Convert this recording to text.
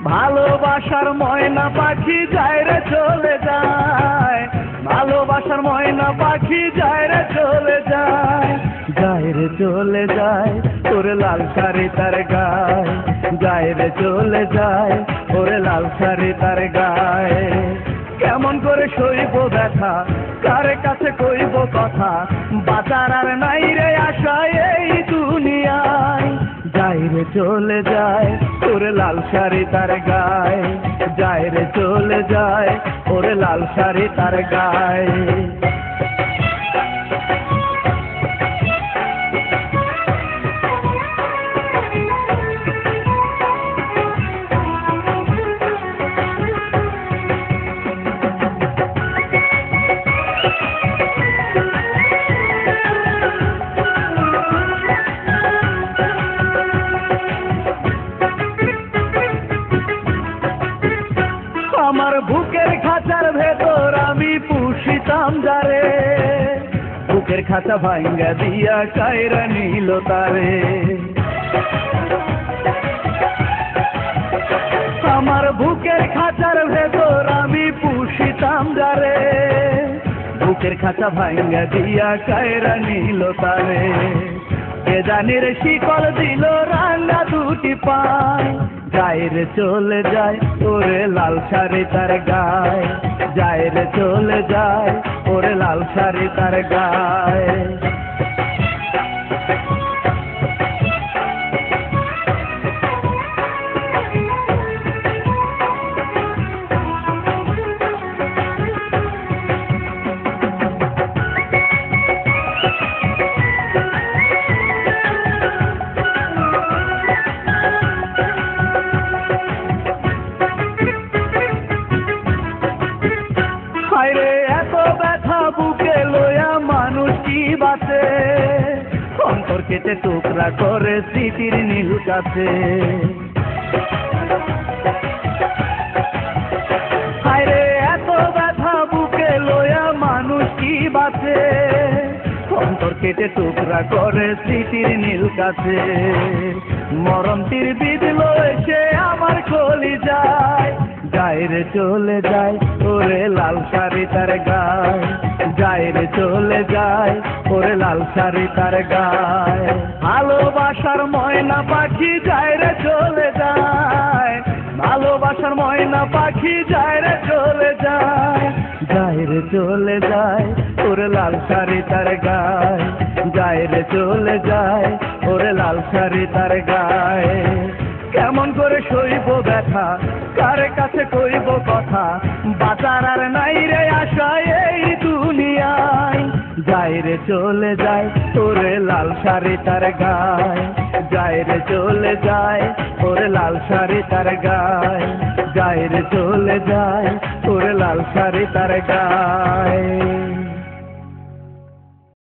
ভালোবাসার ময়না পাখি যায় রে চলে যায়, ভালোবাসার ময়না পাখি যায় রে চলে যায়, যায় রে চলে যায় ওরে লাল শাড়ি তার গায়ে, যায় রে চলে যায় ওরে লাল শাড়ি তার গায়ে। কেমন করে সইব ব্যথা, কার কাছে কইব কথা, বাঁচার আর নাই রে আশা এই দুনিয়ায়, যায় রে চলে যায় ওরে লাল শাড়ি তার গায়ে, যায় রে চলে যায় ওরে লাল শাড়ি তার গায়ে। আমার বুকের খাঁচার ভেতর আমি পুষিতাম যারে, বুকের খাঁচা ভাঙ্গা দিয়া কায়রা নিল তারে। আমার বুকের খাঁচার ভেতর আমি পুষিতাম যারে, বুকের খাঁচা ভাঙ্গা দিয়া কায়রা নিল তারে। কে জানি রে শিকল দিল রাঙা দুটি পায়, যায় রে চলে যায় ওরে লাল শাড়ি তার গায়ে, যায় রে চলে যায় ওরে লাল শাড়ি তার গায়ে। এত ব্যথা বুকে লইয়া মানুষ কি বাঁচে, অন্তর কেটে টুকরা করে স্মৃতির নীল কাছে। হায়রে এত ব্যথা বুকে লইয়া মানুষ কি বাঁচে, অন্তর কেটে টুকরা করে স্মৃতির নীল কাছে। মরণ তীর বিঁধল এসে আমার কলি যায়, যায় রে চলে যায় ওরে লাল শাড়ি তার গায়ে, যায় রে চলে যায় ওরে লাল শাড়ি তার গায়ে। ভালোবাসার ময়না পাখি যায় রে চলে যায়, ভালোবাসার ময়না পাখি যায় রে চলে যায়, যায় রে চলে যায় ওরে লাল শাড়ি তার গায়ে, যায় রে চলে যায় ওরে লাল শাড়ি তার গায়ে। কেমন করে সইব ব্যথা, কার কাছে কইব কথা, বাঁচার আর নাই রে আশা এই দুনিয়ায়, যায় রে চলে যায় ওরে লাল শাড়ি তার গায়ে, যায় রে চলে যায় ওরে লাল শাড়ি তার গায়ে, যায় রে চলে যায় ওরে লাল শাড়ি তার গায়ে।